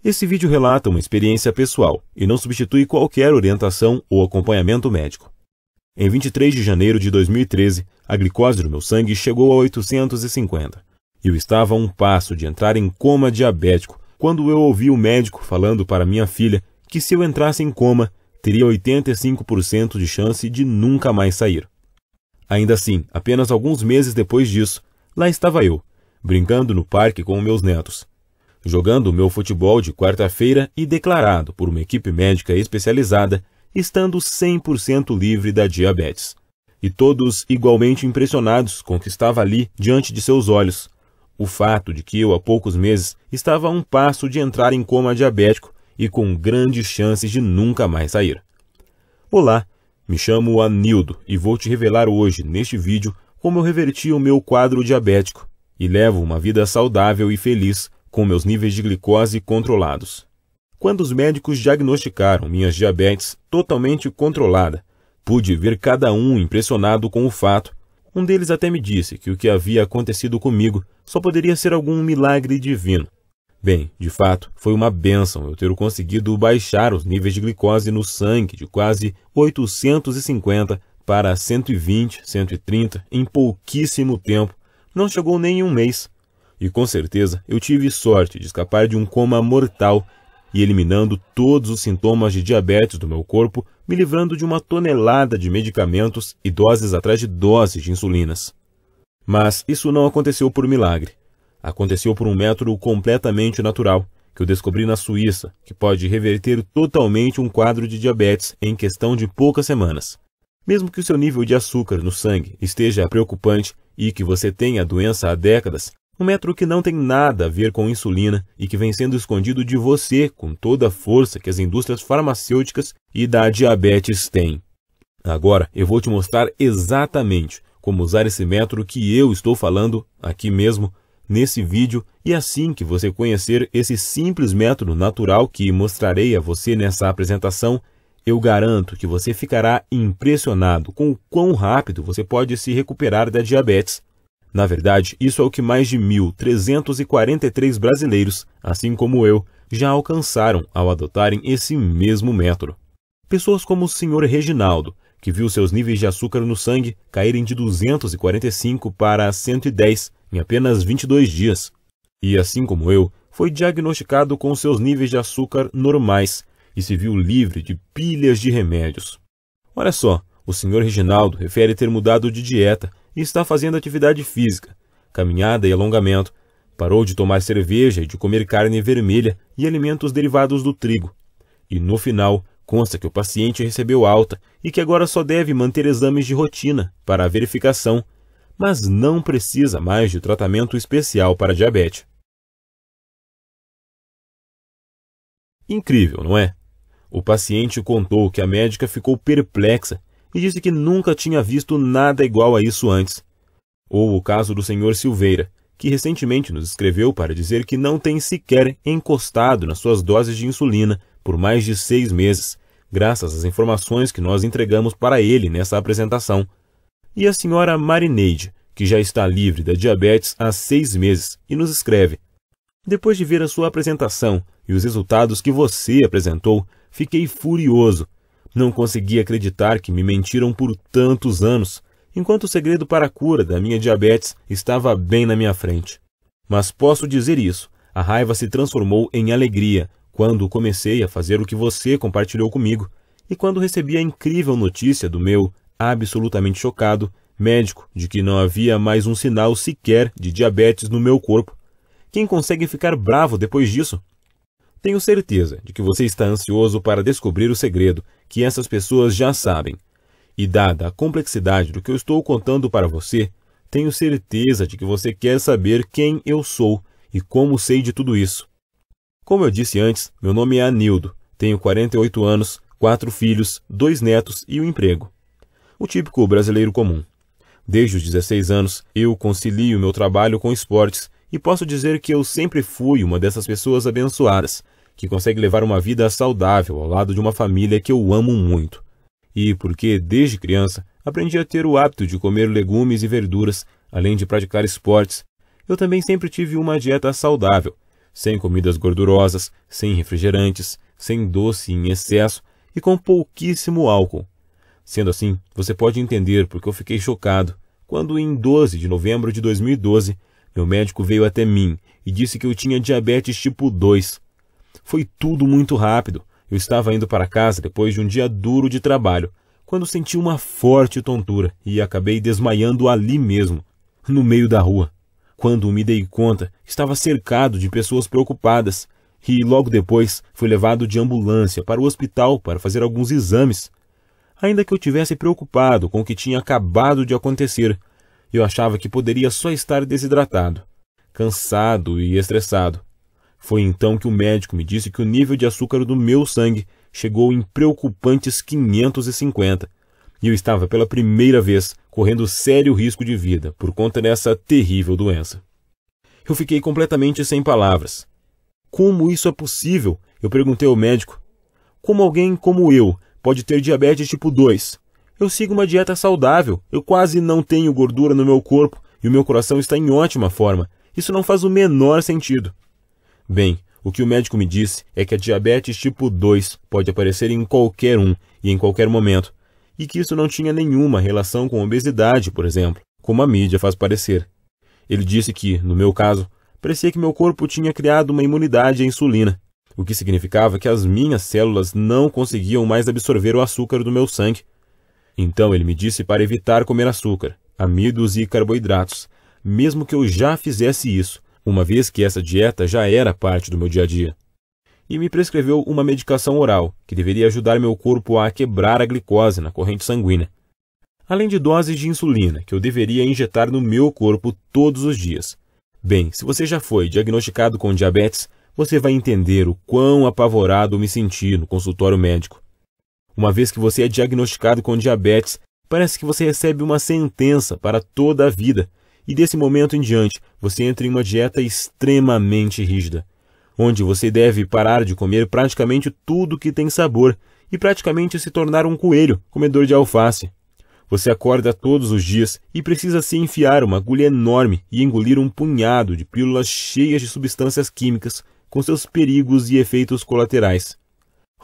Esse vídeo relata uma experiência pessoal e não substitui qualquer orientação ou acompanhamento médico. Em 23 de janeiro de 2013, a glicose do meu sangue chegou a 850. Eu estava a um passo de entrar em coma diabético quando eu ouvi o médico falando para minha filha que se eu entrasse em coma, teria 85% de chance de nunca mais sair. Ainda assim, apenas alguns meses depois disso, lá estava eu, brincando no parque com meus netos, jogando o meu futebol de quarta-feira e declarado por uma equipe médica especializada, estando 100% livre da diabetes. E todos igualmente impressionados com o que estava ali diante de seus olhos. O fato de que eu, há poucos meses, estava a um passo de entrar em coma diabético e com grandes chances de nunca mais sair. Olá, me chamo Anildo e vou te revelar hoje, neste vídeo, como eu reverti o meu quadro diabético e levo uma vida saudável e feliz com meus níveis de glicose controlados. Quando os médicos diagnosticaram minha diabetes totalmente controlada, pude ver cada um impressionado com o fato. Um deles até me disse que o que havia acontecido comigo só poderia ser algum milagre divino. Bem, de fato, foi uma bênção eu ter conseguido baixar os níveis de glicose no sangue de quase 850 para 120, 130 em pouquíssimo tempo. Não chegou nem um mês. E com certeza eu tive sorte de escapar de um coma mortal e eliminando todos os sintomas de diabetes do meu corpo, me livrando de uma tonelada de medicamentos e doses atrás de doses de insulinas. Mas isso não aconteceu por milagre. Aconteceu por um método completamente natural, que eu descobri na Suíça, que pode reverter totalmente um quadro de diabetes em questão de poucas semanas. Mesmo que o seu nível de açúcar no sangue esteja preocupante e que você tenha a doença há décadas, um método que não tem nada a ver com insulina e que vem sendo escondido de você com toda a força que as indústrias farmacêuticas e da diabetes têm. Agora eu vou te mostrar exatamente como usar esse método que eu estou falando aqui mesmo nesse vídeo, e assim que você conhecer esse simples método natural que mostrarei a você nessa apresentação, eu garanto que você ficará impressionado com o quão rápido você pode se recuperar da diabetes. Na verdade, isso é o que mais de 1.343 brasileiros, assim como eu, já alcançaram ao adotarem esse mesmo método. Pessoas como o Sr. Reginaldo, que viu seus níveis de açúcar no sangue caírem de 245 para 110 em apenas 22 dias. E assim como eu, foi diagnosticado com seus níveis de açúcar normais e se viu livre de pilhas de remédios. Olha só, o Sr. Reginaldo refere ter mudado de dieta e está fazendo atividade física, caminhada e alongamento, parou de tomar cerveja e de comer carne vermelha e alimentos derivados do trigo. E no final, consta que o paciente recebeu alta e que agora só deve manter exames de rotina para a verificação, mas não precisa mais de tratamento especial para diabetes. Incrível, não é? O paciente contou que a médica ficou perplexa e disse que nunca tinha visto nada igual a isso antes. Ou o caso do Sr. Silveira, que recentemente nos escreveu para dizer que não tem sequer encostado nas suas doses de insulina por mais de 6 meses, graças às informações que nós entregamos para ele nessa apresentação. E a senhora Marineide, que já está livre da diabetes há 6 meses, e nos escreve: depois de ver a sua apresentação e os resultados que você apresentou, fiquei furioso. Não consegui acreditar que me mentiram por tantos anos, enquanto o segredo para a cura da minha diabetes estava bem na minha frente. Mas posso dizer isso, a raiva se transformou em alegria quando comecei a fazer o que você compartilhou comigo e quando recebi a incrível notícia do meu, absolutamente chocado, médico de que não havia mais um sinal sequer de diabetes no meu corpo. Quem consegue ficar bravo depois disso? Tenho certeza de que você está ansioso para descobrir o segredo que essas pessoas já sabem. E dada a complexidade do que eu estou contando para você, tenho certeza de que você quer saber quem eu sou e como sei de tudo isso. Como eu disse antes, meu nome é Anildo, tenho 48 anos, 4 filhos, 2 netos e um emprego. O típico brasileiro comum. Desde os 16 anos, eu concilio meu trabalho com esportes e posso dizer que eu sempre fui uma dessas pessoas abençoadas, que consegue levar uma vida saudável ao lado de uma família que eu amo muito. E porque, desde criança, aprendi a ter o hábito de comer legumes e verduras, além de praticar esportes, eu também sempre tive uma dieta saudável, sem comidas gordurosas, sem refrigerantes, sem doce em excesso e com pouquíssimo álcool. Sendo assim, você pode entender porque eu fiquei chocado quando, em 12 de novembro de 2012, meu médico veio até mim e disse que eu tinha diabetes tipo 2. Foi tudo muito rápido. Eu estava indo para casa depois de um dia duro de trabalho, quando senti uma forte tontura e acabei desmaiando ali mesmo, no meio da rua. Quando me dei conta, estava cercado de pessoas preocupadas e logo depois fui levado de ambulância para o hospital para fazer alguns exames. Ainda que eu tivesse preocupado com o que tinha acabado de acontecer, eu achava que poderia só estar desidratado, cansado e estressado. Foi então que o médico me disse que o nível de açúcar do meu sangue chegou em preocupantes 550, e eu estava pela primeira vez correndo sério risco de vida por conta dessa terrível doença. Eu fiquei completamente sem palavras. Como isso é possível? Eu perguntei ao médico. Como alguém como eu pode ter diabetes tipo 2? Eu sigo uma dieta saudável, eu quase não tenho gordura no meu corpo e o meu coração está em ótima forma. Isso não faz o menor sentido. Bem, o que o médico me disse é que a diabetes tipo 2 pode aparecer em qualquer um e em qualquer momento, e que isso não tinha nenhuma relação com obesidade, por exemplo, como a mídia faz parecer. Ele disse que, no meu caso, parecia que meu corpo tinha criado uma imunidade à insulina, o que significava que as minhas células não conseguiam mais absorver o açúcar do meu sangue. Então ele me disse para evitar comer açúcar, amidos e carboidratos, mesmo que eu já fizesse isso, uma vez que essa dieta já era parte do meu dia a dia. E me prescreveu uma medicação oral, que deveria ajudar meu corpo a quebrar a glicose na corrente sanguínea, além de doses de insulina, que eu deveria injetar no meu corpo todos os dias. Bem, se você já foi diagnosticado com diabetes, você vai entender o quão apavorado me senti no consultório médico. Uma vez que você é diagnosticado com diabetes, parece que você recebe uma sentença para toda a vida, e desse momento em diante, você entra em uma dieta extremamente rígida, onde você deve parar de comer praticamente tudo que tem sabor e praticamente se tornar um coelho comedor de alface. Você acorda todos os dias e precisa se enfiar uma agulha enorme e engolir um punhado de pílulas cheias de substâncias químicas com seus perigos e efeitos colaterais.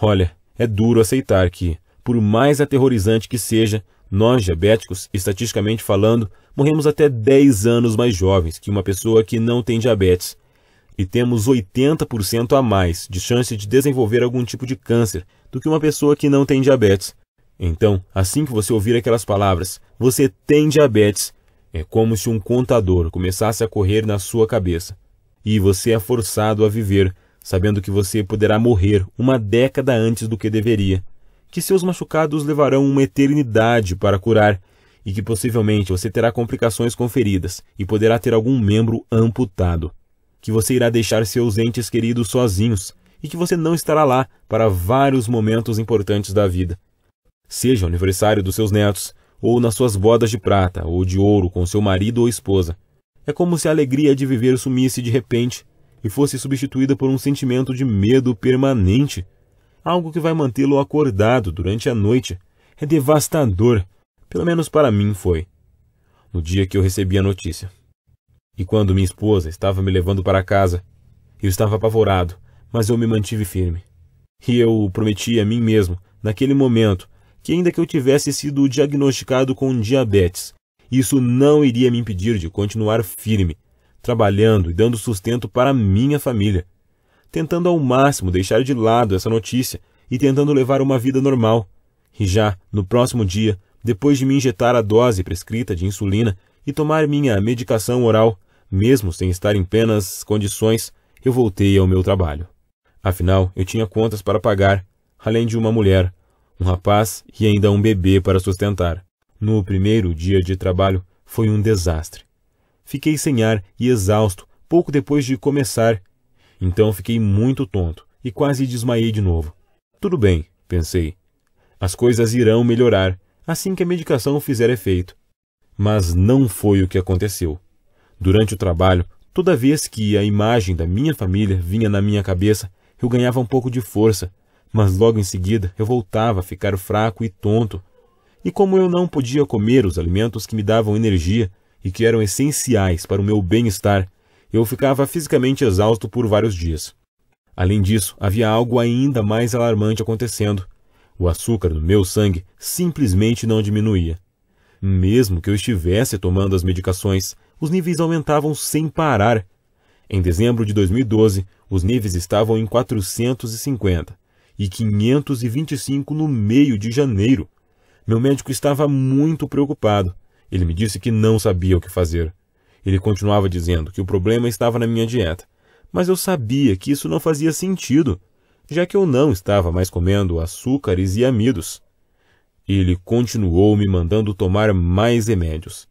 Olha, é duro aceitar que, por mais aterrorizante que seja, nós diabéticos, estatisticamente falando, morremos até 10 anos mais jovens que uma pessoa que não tem diabetes. E temos 80% a mais de chance de desenvolver algum tipo de câncer do que uma pessoa que não tem diabetes. Então, assim que você ouvir aquelas palavras, você tem diabetes, é como se um contador começasse a correr na sua cabeça. E você é forçado a viver, sabendo que você poderá morrer uma década antes do que deveria, que seus machucados levarão uma eternidade para curar, e que possivelmente você terá complicações com feridas e poderá ter algum membro amputado, que você irá deixar seus entes queridos sozinhos e que você não estará lá para vários momentos importantes da vida. Seja o aniversário dos seus netos, ou nas suas bodas de prata ou de ouro com seu marido ou esposa. É como se a alegria de viver sumisse de repente e fosse substituída por um sentimento de medo permanente, algo que vai mantê-lo acordado durante a noite. É devastador, pelo menos para mim foi, no dia que eu recebi a notícia. E quando minha esposa estava me levando para casa, eu estava apavorado, mas eu me mantive firme. E eu prometi a mim mesmo, naquele momento, que ainda que eu tivesse sido diagnosticado com diabetes, isso não iria me impedir de continuar firme, trabalhando e dando sustento para minha família, tentando ao máximo deixar de lado essa notícia e tentando levar uma vida normal. E já no próximo dia, depois de me injetar a dose prescrita de insulina e tomar minha medicação oral, mesmo sem estar em plenas condições, eu voltei ao meu trabalho. Afinal, eu tinha contas para pagar, além de uma mulher, um rapaz e ainda um bebê para sustentar. No primeiro dia de trabalho, foi um desastre. Fiquei sem ar e exausto pouco depois de começar. Então fiquei muito tonto e quase desmaiei de novo. Tudo bem, pensei. As coisas irão melhorar assim que a medicação fizer efeito. Mas não foi o que aconteceu. Durante o trabalho, toda vez que a imagem da minha família vinha na minha cabeça, eu ganhava um pouco de força, mas logo em seguida eu voltava a ficar fraco e tonto. E como eu não podia comer os alimentos que me davam energia e que eram essenciais para o meu bem-estar, Eu ficava fisicamente exausto por vários dias. Além disso, havia algo ainda mais alarmante acontecendo. O açúcar no meu sangue simplesmente não diminuía. Mesmo que eu estivesse tomando as medicações, os níveis aumentavam sem parar. Em dezembro de 2012, os níveis estavam em 450 e 525 no meio de janeiro. Meu médico estava muito preocupado. Ele me disse que não sabia o que fazer. Ele continuava dizendo que o problema estava na minha dieta, mas eu sabia que isso não fazia sentido, já que eu não estava mais comendo açúcares e amidos. Ele continuou me mandando tomar mais remédios.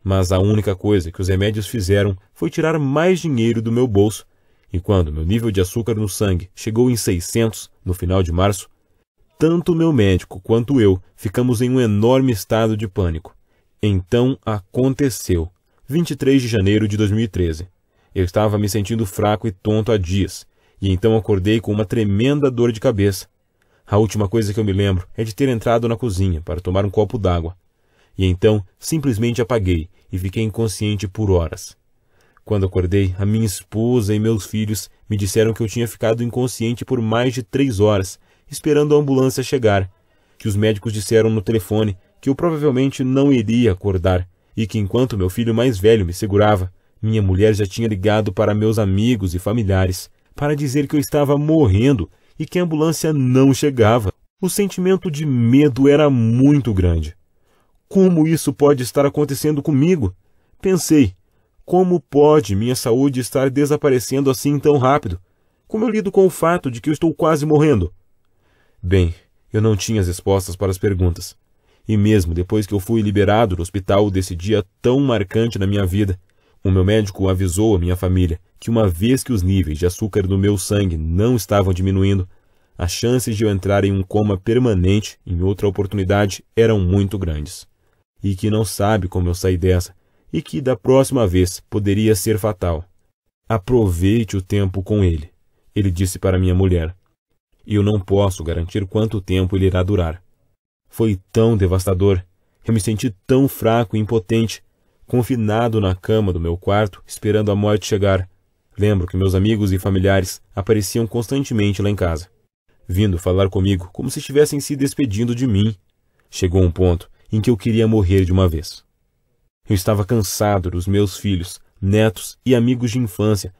Mas a única coisa que os remédios fizeram foi tirar mais dinheiro do meu bolso, e quando meu nível de açúcar no sangue chegou em 600 no final de março, tanto meu médico quanto eu ficamos em um enorme estado de pânico. Então aconteceu. 23 de janeiro de 2013. Eu estava me sentindo fraco e tonto há dias, e então acordei com uma tremenda dor de cabeça. A última coisa que eu me lembro é de ter entrado na cozinha para tomar um copo d'água. E então simplesmente apaguei e fiquei inconsciente por horas. Quando acordei, a minha esposa e meus filhos me disseram que eu tinha ficado inconsciente por mais de 3 horas, esperando a ambulância chegar, que os médicos disseram no telefone que eu provavelmente não iria acordar, e que enquanto meu filho mais velho me segurava, minha mulher já tinha ligado para meus amigos e familiares para dizer que eu estava morrendo e que a ambulância não chegava. O sentimento de medo era muito grande. Como isso pode estar acontecendo comigo? Pensei, como pode minha saúde estar desaparecendo assim tão rápido? Como eu lido com o fato de que eu estou quase morrendo? Bem, eu não tinha as respostas para as perguntas. E mesmo depois que eu fui liberado do hospital desse dia tão marcante na minha vida, o meu médico avisou a minha família que uma vez que os níveis de açúcar no meu sangue não estavam diminuindo, as chances de eu entrar em um coma permanente em outra oportunidade eram muito grandes. E que não sabe como eu saí dessa, e que da próxima vez poderia ser fatal. Aproveite o tempo com ele, ele disse para minha mulher. E eu não posso garantir quanto tempo ele irá durar. Foi tão devastador. Eu me senti tão fraco e impotente, confinado na cama do meu quarto, esperando a morte chegar. Lembro que meus amigos e familiares apareciam constantemente lá em casa, vindo falar comigo como se estivessem se despedindo de mim. Chegou um ponto em que eu queria morrer de uma vez. Eu estava cansado dos meus filhos, netos e amigos de infância,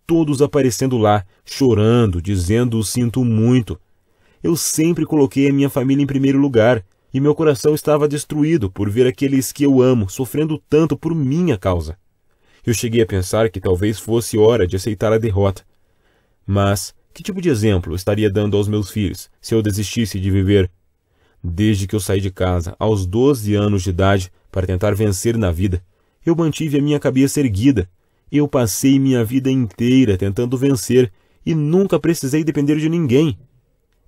todos aparecendo lá, chorando, dizendo sinto muito. Eu sempre coloquei a minha família em primeiro lugar, e meu coração estava destruído por ver aqueles que eu amo sofrendo tanto por minha causa. Eu cheguei a pensar que talvez fosse hora de aceitar a derrota. Mas que tipo de exemplo eu estaria dando aos meus filhos se eu desistisse de viver? Desde que eu saí de casa, aos 12 anos de idade, para tentar vencer na vida, eu mantive a minha cabeça erguida. Eu passei minha vida inteira tentando vencer e nunca precisei depender de ninguém.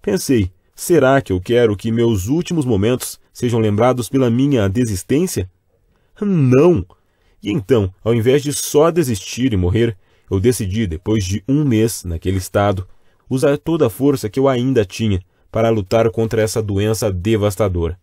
Pensei, será que eu quero que meus últimos momentos sejam lembrados pela minha desistência? Não! E então, ao invés de só desistir e morrer, eu decidi, depois de 1 mês naquele estado, usar toda a força que eu ainda tinha para lutar contra essa doença devastadora.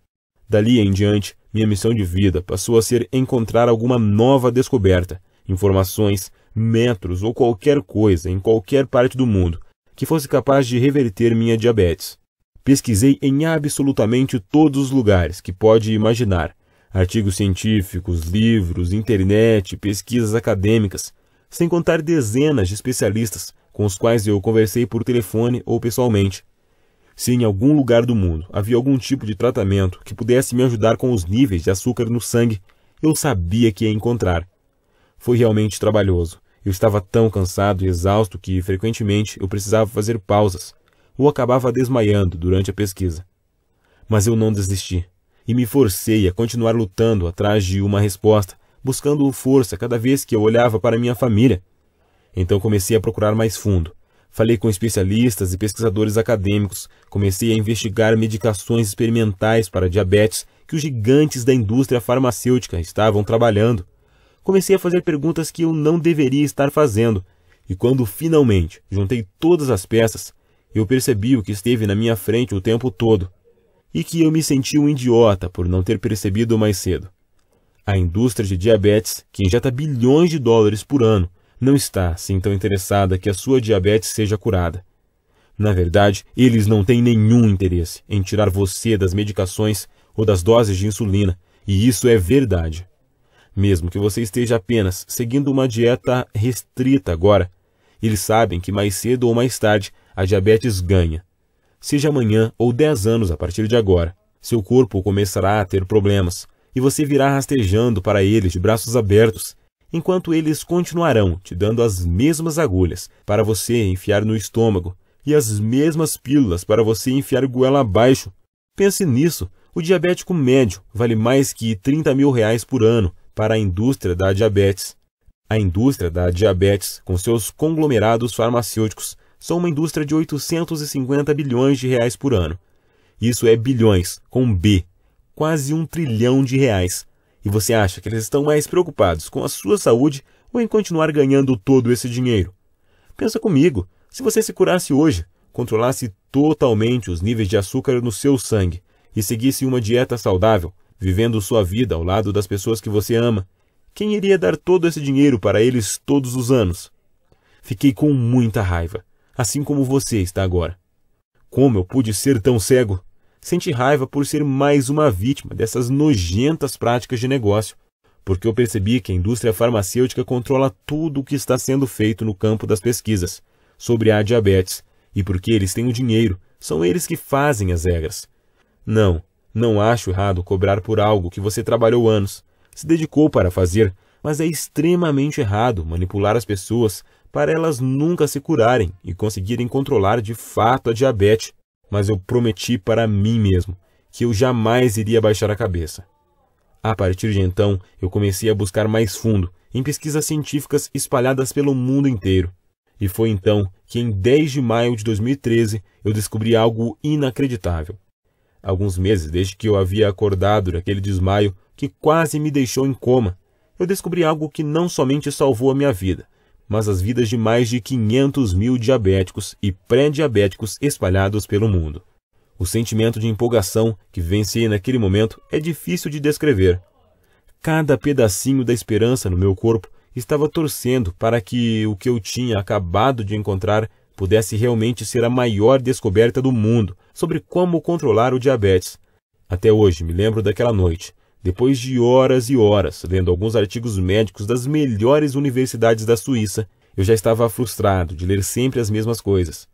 Dali em diante, minha missão de vida passou a ser encontrar alguma nova descoberta, informações, métodos ou qualquer coisa em qualquer parte do mundo que fosse capaz de reverter minha diabetes. Pesquisei em absolutamente todos os lugares que pode imaginar. Artigos científicos, livros, internet, pesquisas acadêmicas, sem contar dezenas de especialistas com os quais eu conversei por telefone ou pessoalmente. Se em algum lugar do mundo havia algum tipo de tratamento que pudesse me ajudar com os níveis de açúcar no sangue, eu sabia que ia encontrar. Foi realmente trabalhoso. Eu estava tão cansado e exausto que, frequentemente, eu precisava fazer pausas, ou acabava desmaiando durante a pesquisa. Mas eu não desisti, e me forcei a continuar lutando atrás de uma resposta, buscando força cada vez que eu olhava para minha família. Então comecei a procurar mais fundo. Falei com especialistas e pesquisadores acadêmicos, comecei a investigar medicações experimentais para diabetes que os gigantes da indústria farmacêutica estavam trabalhando. Comecei a fazer perguntas que eu não deveria estar fazendo, e quando finalmente juntei todas as peças, eu percebi o que esteve na minha frente o tempo todo, e que eu me senti um idiota por não ter percebido mais cedo. A indústria de diabetes, que injeta bilhões de dólares por ano não está assim tão interessada que a sua diabetes seja curada. Na verdade, eles não têm nenhum interesse em tirar você das medicações ou das doses de insulina, e isso é verdade. Mesmo que você esteja apenas seguindo uma dieta restrita agora, eles sabem que mais cedo ou mais tarde a diabetes ganha. Seja amanhã ou 10 anos a partir de agora, seu corpo começará a ter problemas e você virá rastejando para eles de braços abertos, enquanto eles continuarão te dando as mesmas agulhas para você enfiar no estômago e as mesmas pílulas para você enfiar goela abaixo. Pense nisso, o diabético médio vale mais que R$30 mil por ano para a indústria da diabetes. A indústria da diabetes, com seus conglomerados farmacêuticos, são uma indústria de 850 bilhões de reais por ano. Isso é bilhões, com B, quase R$1 trilhão. E você acha que eles estão mais preocupados com a sua saúde ou em continuar ganhando todo esse dinheiro? Pensa comigo, se você se curasse hoje, controlasse totalmente os níveis de açúcar no seu sangue e seguisse uma dieta saudável, vivendo sua vida ao lado das pessoas que você ama, quem iria dar todo esse dinheiro para eles todos os anos? Fiquei com muita raiva, assim como você está agora. Como eu pude ser tão cego? Senti raiva por ser mais uma vítima dessas nojentas práticas de negócio, porque eu percebi que a indústria farmacêutica controla tudo o que está sendo feito no campo das pesquisas sobre a diabetes, e porque eles têm o dinheiro, são eles que fazem as regras. Não acho errado cobrar por algo que você trabalhou anos, se dedicou para fazer, mas é extremamente errado manipular as pessoas para elas nunca se curarem e conseguirem controlar de fato a diabetes. Mas eu prometi para mim mesmo que eu jamais iria baixar a cabeça. A partir de então, eu comecei a buscar mais fundo em pesquisas científicas espalhadas pelo mundo inteiro. E foi então que em 10 de maio de 2013 eu descobri algo inacreditável. Alguns meses desde que eu havia acordado daquele desmaio que quase me deixou em coma, eu descobri algo que não somente salvou a minha vida, mas as vidas de mais de 500 mil diabéticos e pré-diabéticos espalhados pelo mundo. O sentimento de empolgação que vivenciei naquele momento é difícil de descrever. Cada pedacinho da esperança no meu corpo estava torcendo para que o que eu tinha acabado de encontrar pudesse realmente ser a maior descoberta do mundo sobre como controlar o diabetes. Até hoje me lembro daquela noite, depois de horas e horas lendo alguns artigos médicos das melhores universidades da Suíça. Eu já estava frustrado de ler sempre as mesmas coisas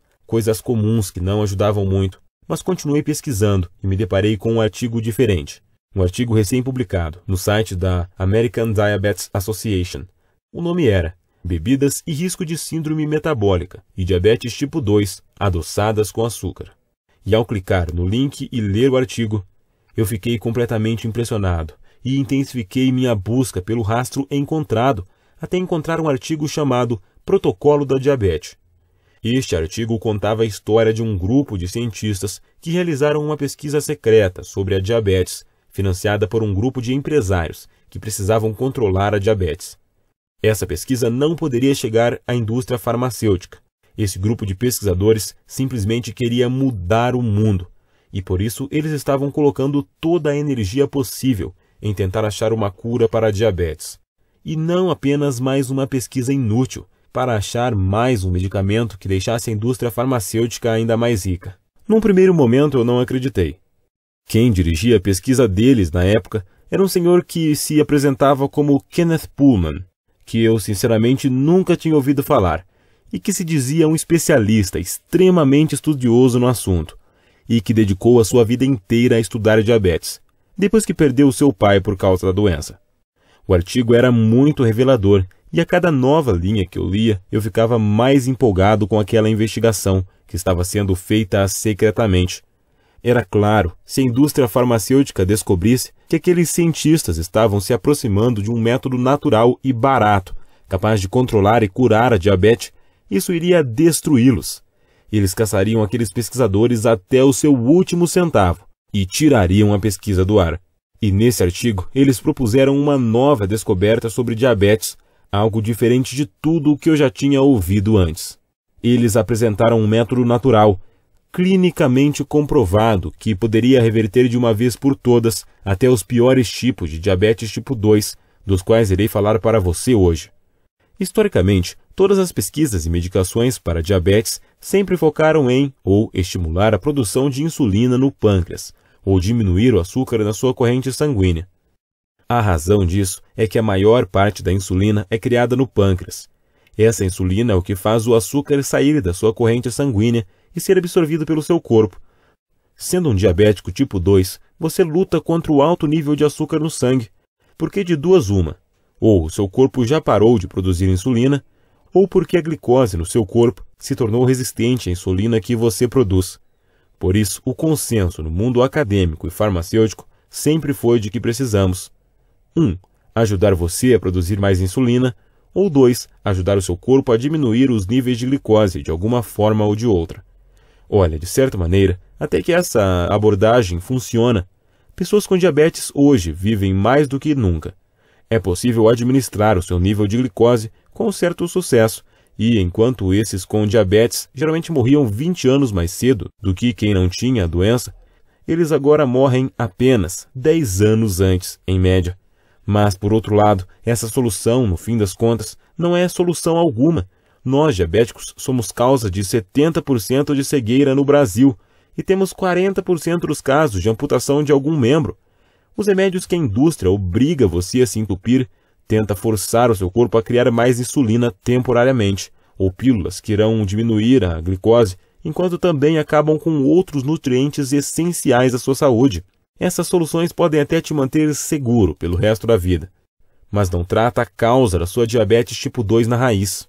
comuns que não ajudavam muito, mas continuei pesquisando e me deparei com um artigo diferente. Um artigo recém-publicado no site da American Diabetes Association. O nome era Bebidas e risco de síndrome metabólica e diabetes tipo 2 adoçadas com açúcar. E ao clicar no link e ler o artigo, eu fiquei completamente impressionado e intensifiquei minha busca pelo rastro encontrado até encontrar um artigo chamado Protocolo da Diabetes. Este artigo contava a história de um grupo de cientistas que realizaram uma pesquisa secreta sobre a diabetes, financiada por um grupo de empresários que precisavam controlar a diabetes. Essa pesquisa não poderia chegar à indústria farmacêutica. Esse grupo de pesquisadores simplesmente queria mudar o mundo, e por isso eles estavam colocando toda a energia possível em tentar achar uma cura para a diabetes. E não apenas mais uma pesquisa inútil, para achar mais um medicamento que deixasse a indústria farmacêutica ainda mais rica. Num primeiro momento eu não acreditei. Quem dirigia a pesquisa deles na época era um senhor que se apresentava como Kenneth Pullman, que eu sinceramente nunca tinha ouvido falar, e que se dizia um especialista extremamente estudioso no assunto, e que dedicou a sua vida inteira a estudar diabetes, depois que perdeu seu pai por causa da doença. O artigo era muito revelador, e a cada nova linha que eu lia, eu ficava mais empolgado com aquela investigação que estava sendo feita secretamente. Era claro, se a indústria farmacêutica descobrisse que aqueles cientistas estavam se aproximando de um método natural e barato, capaz de controlar e curar a diabetes, isso iria destruí-los. Eles caçariam aqueles pesquisadores até o seu último centavo e tirariam a pesquisa do ar. E nesse artigo, eles propuseram uma nova descoberta sobre diabetes, algo diferente de tudo o que eu já tinha ouvido antes. Eles apresentaram um método natural, clinicamente comprovado, que poderia reverter de uma vez por todas até os piores tipos de diabetes tipo 2, dos quais irei falar para você hoje. Historicamente, todas as pesquisas e medicações para diabetes sempre focaram em ou estimular a produção de insulina no pâncreas, ou diminuir o açúcar na sua corrente sanguínea. A razão disso é que a maior parte da insulina é criada no pâncreas. Essa insulina é o que faz o açúcar sair da sua corrente sanguínea e ser absorvido pelo seu corpo. Sendo um diabético tipo 2, você luta contra o alto nível de açúcar no sangue, porque de duas uma: ou o seu corpo já parou de produzir insulina, ou porque a glicose no seu corpo se tornou resistente à insulina que você produz. Por isso, o consenso no mundo acadêmico e farmacêutico sempre foi de que precisamos 1. Ajudar você a produzir mais insulina, ou 2. Ajudar o seu corpo a diminuir os níveis de glicose de alguma forma ou de outra. Olha, de certa maneira, até que essa abordagem funciona. Pessoas com diabetes hoje vivem mais do que nunca. É possível administrar o seu nível de glicose com certo sucesso, e enquanto esses com diabetes geralmente morriam 20 anos mais cedo do que quem não tinha a doença, eles agora morrem apenas 10 anos antes, em média. Mas, por outro lado, essa solução, no fim das contas, não é solução alguma. Nós, diabéticos, somos causa de 70% de cegueira no Brasil e temos 40% dos casos de amputação de algum membro. Os remédios que a indústria obriga você a se entupir tenta forçar o seu corpo a criar mais insulina temporariamente, ou pílulas que irão diminuir a glicose, enquanto também acabam com outros nutrientes essenciais à sua saúde. Essas soluções podem até te manter seguro pelo resto da vida, mas não trata a causa da sua diabetes tipo 2 na raiz.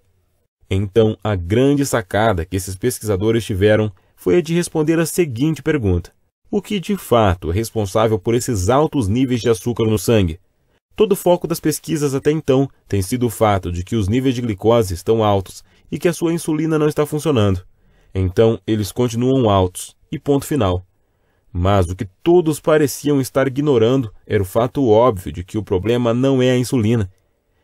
Então, a grande sacada que esses pesquisadores tiveram foi a de responder a seguinte pergunta: o que de fato é responsável por esses altos níveis de açúcar no sangue? Todo o foco das pesquisas até então tem sido o fato de que os níveis de glicose estão altos e que a sua insulina não está funcionando. Então, eles continuam altos, e ponto final. Mas o que todos pareciam estar ignorando era o fato óbvio de que o problema não é a insulina.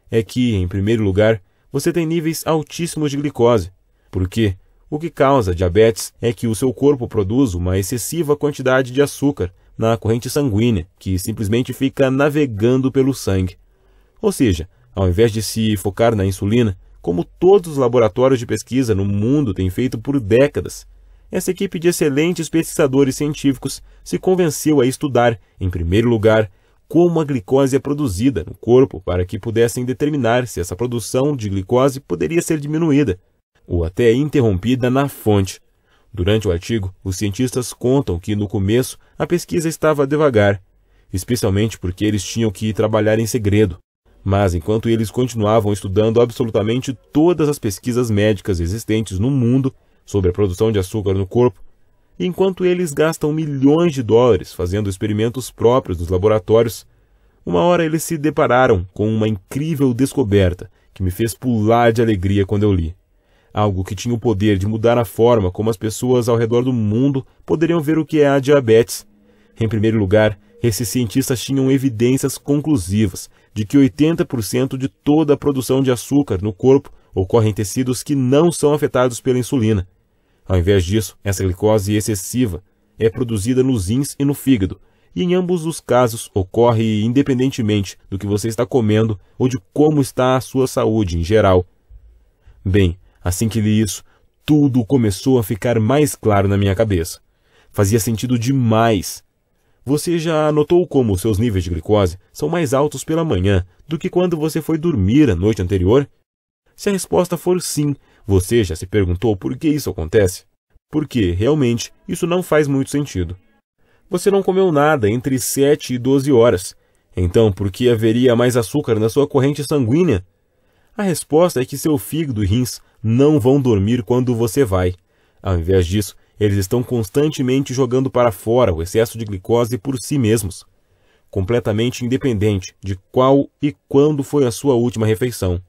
É que, em primeiro lugar, você tem níveis altíssimos de glicose, porque o que causa diabetes é que o seu corpo produz uma excessiva quantidade de açúcar na corrente sanguínea, que simplesmente fica navegando pelo sangue. Ou seja, ao invés de se focar na insulina, como todos os laboratórios de pesquisa no mundo têm feito por décadas, essa equipe de excelentes pesquisadores científicos se convenceu a estudar, em primeiro lugar, como a glicose é produzida no corpo para que pudessem determinar se essa produção de glicose poderia ser diminuída, ou até interrompida na fonte. Durante o artigo, os cientistas contam que, no começo, a pesquisa estava devagar, especialmente porque eles tinham que trabalhar em segredo. Mas, enquanto eles continuavam estudando absolutamente todas as pesquisas médicas existentes no mundo sobre a produção de açúcar no corpo, e enquanto eles gastam milhões de dólares fazendo experimentos próprios nos laboratórios, uma hora eles se depararam com uma incrível descoberta que me fez pular de alegria quando eu li. Algo que tinha o poder de mudar a forma como as pessoas ao redor do mundo poderiam ver o que é a diabetes. Em primeiro lugar, esses cientistas tinham evidências conclusivas de que 80% de toda a produção de açúcar no corpo ocorre em tecidos que não são afetados pela insulina. Ao invés disso, essa glicose excessiva é produzida nos rins e no fígado, e em ambos os casos ocorre independentemente do que você está comendo ou de como está a sua saúde em geral. Bem, assim que li isso, tudo começou a ficar mais claro na minha cabeça. Fazia sentido demais. Você já notou como seus níveis de glicose são mais altos pela manhã do que quando você foi dormir a noite anterior? Se a resposta for sim, você já se perguntou por que isso acontece? Porque, realmente, isso não faz muito sentido. Você não comeu nada entre 7 e 12 horas. Então, por que haveria mais açúcar na sua corrente sanguínea? A resposta é que seu fígado e rins não vão dormir quando você vai. Ao invés disso, eles estão constantemente jogando para fora o excesso de glicose por si mesmos, completamente independente de qual e quando foi a sua última refeição.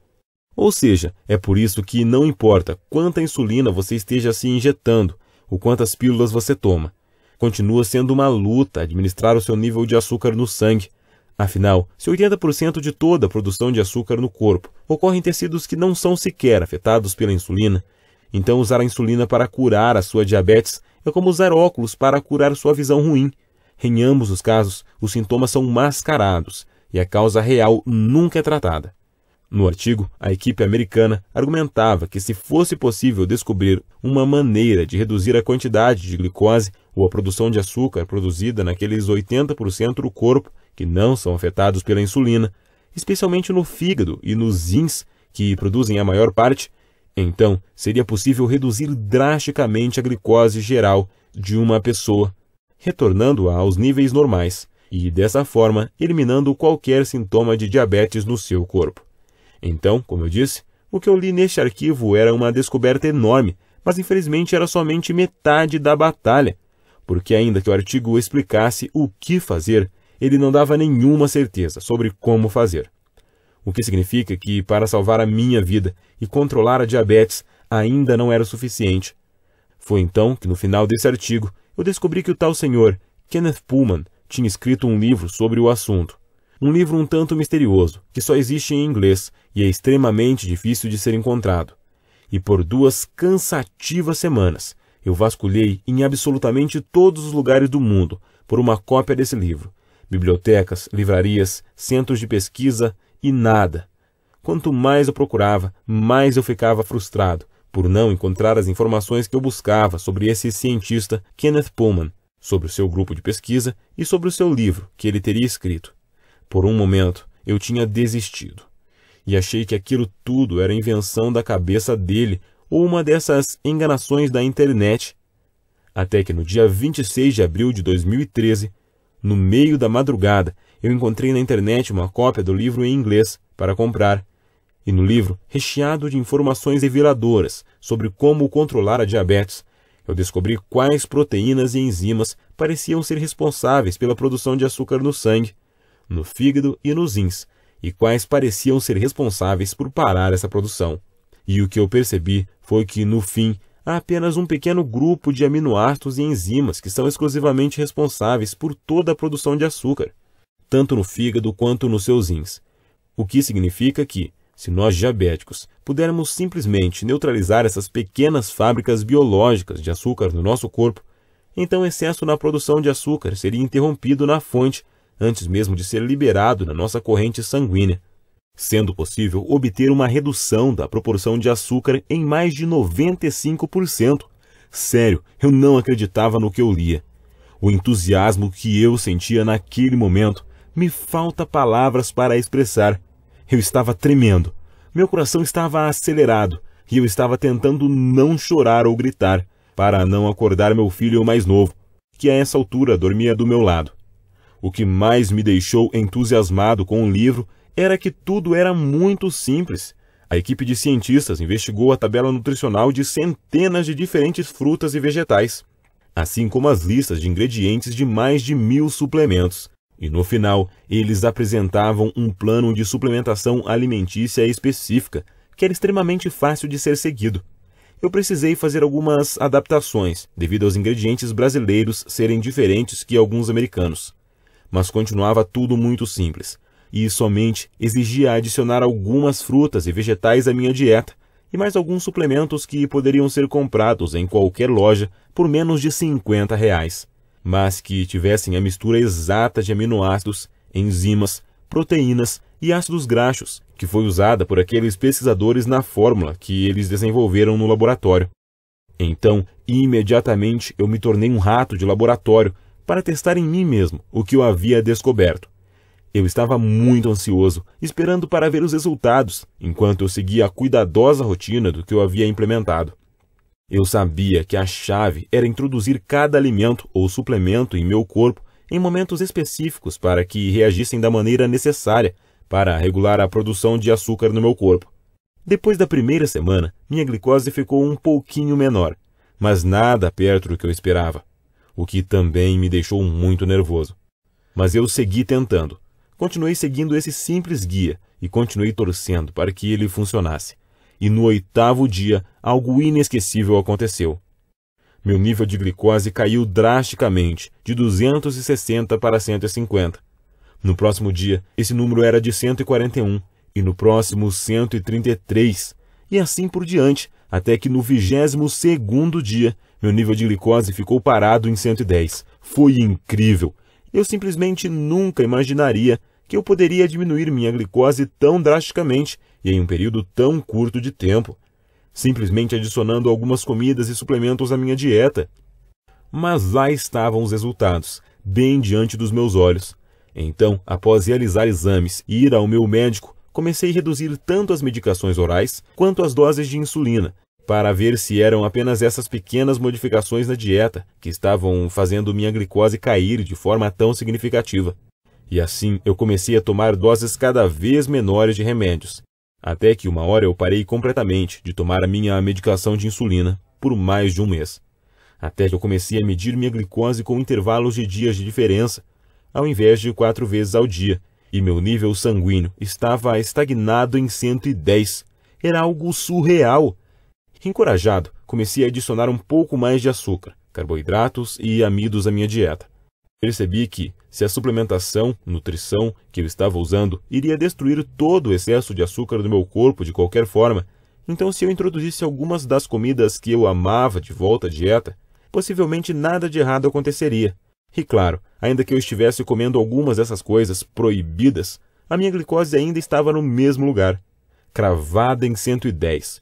Ou seja, é por isso que não importa quanta insulina você esteja se injetando ou quantas pílulas você toma. Continua sendo uma luta administrar o seu nível de açúcar no sangue. Afinal, se 80% de toda a produção de açúcar no corpo ocorre em tecidos que não são sequer afetados pela insulina, então usar a insulina para curar a sua diabetes é como usar óculos para curar sua visão ruim. Em ambos os casos, os sintomas são mascarados e a causa real nunca é tratada. No artigo, a equipe americana argumentava que se fosse possível descobrir uma maneira de reduzir a quantidade de glicose ou a produção de açúcar produzida naqueles 80% do corpo que não são afetados pela insulina, especialmente no fígado e nos rins, que produzem a maior parte, então seria possível reduzir drasticamente a glicose geral de uma pessoa, retornando-a aos níveis normais e, dessa forma, eliminando qualquer sintoma de diabetes no seu corpo. Então, como eu disse, o que eu li neste arquivo era uma descoberta enorme, mas infelizmente era somente metade da batalha, porque ainda que o artigo explicasse o que fazer, ele não dava nenhuma certeza sobre como fazer. O que significa que, para salvar a minha vida e controlar a diabetes, ainda não era suficiente. Foi então que, no final desse artigo, eu descobri que o tal senhor, Kenneth Pullman, tinha escrito um livro sobre o assunto. Um livro um tanto misterioso, que só existe em inglês e é extremamente difícil de ser encontrado. E por 2 cansativas semanas, eu vasculhei em absolutamente todos os lugares do mundo por uma cópia desse livro. Bibliotecas, livrarias, centros de pesquisa e nada. Quanto mais eu procurava, mais eu ficava frustrado por não encontrar as informações que eu buscava sobre esse cientista Kenneth Pullman, sobre o seu grupo de pesquisa e sobre o seu livro que ele teria escrito. Por um momento, eu tinha desistido e achei que aquilo tudo era invenção da cabeça dele ou uma dessas enganações da internet. Até que no dia 26 de abril de 2013, no meio da madrugada, eu encontrei na internet uma cópia do livro em inglês para comprar. E no livro, recheado de informações reveladoras sobre como controlar a diabetes, eu descobri quais proteínas e enzimas pareciam ser responsáveis pela produção de açúcar no sangue, no fígado e nos rins, e quais pareciam ser responsáveis por parar essa produção. E o que eu percebi foi que, no fim, há apenas um pequeno grupo de aminoácidos e enzimas que são exclusivamente responsáveis por toda a produção de açúcar, tanto no fígado quanto nos seus rins. O que significa que, se nós diabéticos pudermos simplesmente neutralizar essas pequenas fábricas biológicas de açúcar no nosso corpo, então o excesso na produção de açúcar seria interrompido na fonte, antes mesmo de ser liberado na nossa corrente sanguínea, sendo possível obter uma redução da proporção de açúcar em mais de 95%. Sério, eu não acreditava no que eu lia. O entusiasmo que eu sentia naquele momento, me falta palavras para expressar. Eu estava tremendo, meu coração estava acelerado e eu estava tentando não chorar ou gritar, para não acordar meu filho mais novo, que a essa altura dormia do meu lado. O que mais me deixou entusiasmado com o livro era que tudo era muito simples. A equipe de cientistas investigou a tabela nutricional de centenas de diferentes frutas e vegetais, assim como as listas de ingredientes de mais de 1000 suplementos. E no final, eles apresentavam um plano de suplementação alimentícia específica, que era extremamente fácil de ser seguido. Eu precisei fazer algumas adaptações, devido aos ingredientes brasileiros serem diferentes que alguns americanos. Mas continuava tudo muito simples, e somente exigia adicionar algumas frutas e vegetais à minha dieta, e mais alguns suplementos que poderiam ser comprados em qualquer loja por menos de R$50. Mas que tivessem a mistura exata de aminoácidos, enzimas, proteínas e ácidos graxos, que foi usada por aqueles pesquisadores na fórmula que eles desenvolveram no laboratório. Então, imediatamente eu me tornei um rato de laboratório para testar em mim mesmo o que eu havia descoberto. Eu estava muito ansioso, esperando para ver os resultados, enquanto eu seguia a cuidadosa rotina do que eu havia implementado. Eu sabia que a chave era introduzir cada alimento ou suplemento em meu corpo em momentos específicos para que reagissem da maneira necessária para regular a produção de açúcar no meu corpo. Depois da primeira semana, minha glicose ficou um pouquinho menor, mas nada perto do que eu esperava, o que também me deixou muito nervoso. Mas eu segui tentando. Continuei seguindo esse simples guia e continuei torcendo para que ele funcionasse. E no 8º dia, algo inesquecível aconteceu. Meu nível de glicose caiu drasticamente, de 260 para 150. No próximo dia, esse número era de 141, e no próximo 133, e assim por diante, até que no 22º dia, meu nível de glicose ficou parado em 110. Foi incrível! Eu simplesmente nunca imaginaria que eu poderia diminuir minha glicose tão drasticamente e em um período tão curto de tempo, simplesmente adicionando algumas comidas e suplementos à minha dieta. Mas lá estavam os resultados, bem diante dos meus olhos. Então, após realizar exames e ir ao meu médico, comecei a reduzir tanto as medicações orais quanto as doses de insulina, para ver se eram apenas essas pequenas modificações na dieta que estavam fazendo minha glicose cair de forma tão significativa. E assim eu comecei a tomar doses cada vez menores de remédios, até que uma hora eu parei completamente de tomar a minha medicação de insulina por mais de um mês. Até que eu comecei a medir minha glicose com intervalos de dias de diferença, ao invés de 4 vezes ao dia, e meu nível sanguíneo estava estagnado em 110. Era algo surreal. Encorajado, comecei a adicionar um pouco mais de açúcar, carboidratos e amidos à minha dieta. Percebi que, se a suplementação, nutrição que eu estava usando iria destruir todo o excesso de açúcar do meu corpo de qualquer forma, então se eu introduzisse algumas das comidas que eu amava de volta à dieta, possivelmente nada de errado aconteceria. E claro, ainda que eu estivesse comendo algumas dessas coisas proibidas, a minha glicose ainda estava no mesmo lugar, cravada em 110.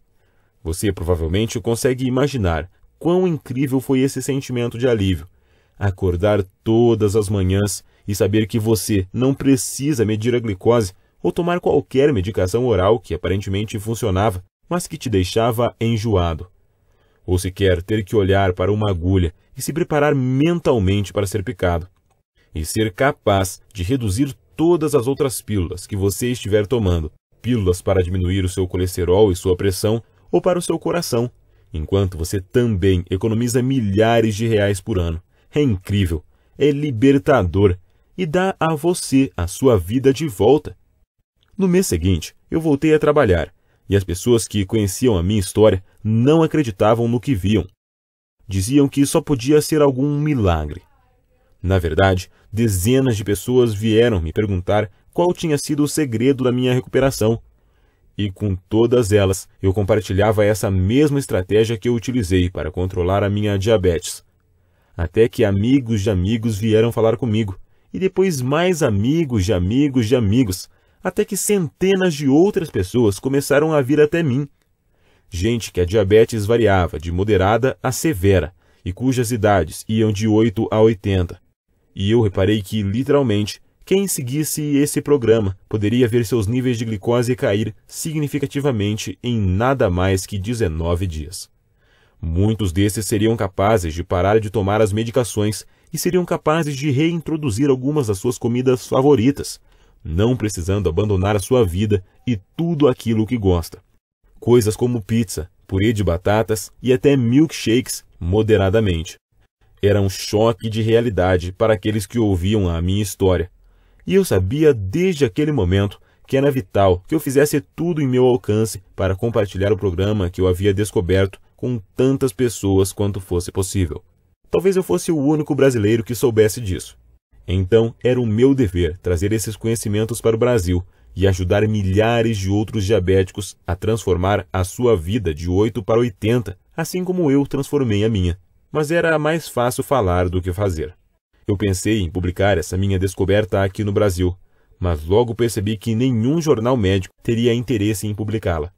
Você provavelmente consegue imaginar quão incrível foi esse sentimento de alívio. Acordar todas as manhãs e saber que você não precisa medir a glicose ou tomar qualquer medicação oral que aparentemente funcionava, mas que te deixava enjoado. Ou sequer ter que olhar para uma agulha e se preparar mentalmente para ser picado. E ser capaz de reduzir todas as outras pílulas que você estiver tomando, pílulas para diminuir o seu colesterol e sua pressão ou para o seu coração, enquanto você também economiza milhares de reais por ano. É incrível, é libertador e dá a você a sua vida de volta. No mês seguinte, eu voltei a trabalhar e as pessoas que conheciam a minha história não acreditavam no que viam. Diziam que só podia ser algum milagre. Na verdade, dezenas de pessoas vieram me perguntar qual tinha sido o segredo da minha recuperação. E com todas elas, eu compartilhava essa mesma estratégia que eu utilizei para controlar a minha diabetes. Até que amigos de amigos vieram falar comigo, e depois mais amigos de amigos de amigos, até que centenas de outras pessoas começaram a vir até mim. Gente que a diabetes variava de moderada a severa, e cujas idades iam de 8 a 80. E eu reparei que, literalmente, quem seguisse esse programa poderia ver seus níveis de glicose cair significativamente em nada mais que 19 dias. Muitos desses seriam capazes de parar de tomar as medicações e seriam capazes de reintroduzir algumas das suas comidas favoritas, não precisando abandonar a sua vida e tudo aquilo que gosta. Coisas como pizza, purê de batatas e até milkshakes moderadamente. Era um choque de realidade para aqueles que ouviam a minha história. E eu sabia desde aquele momento que era vital que eu fizesse tudo em meu alcance para compartilhar o programa que eu havia descoberto com tantas pessoas quanto fosse possível. Talvez eu fosse o único brasileiro que soubesse disso. Então, era o meu dever trazer esses conhecimentos para o Brasil e ajudar milhares de outros diabéticos a transformar a sua vida de 8 para 80, assim como eu transformei a minha. Mas era mais fácil falar do que fazer. Eu pensei em publicar essa minha descoberta aqui no Brasil, mas logo percebi que nenhum jornal médico teria interesse em publicá-la.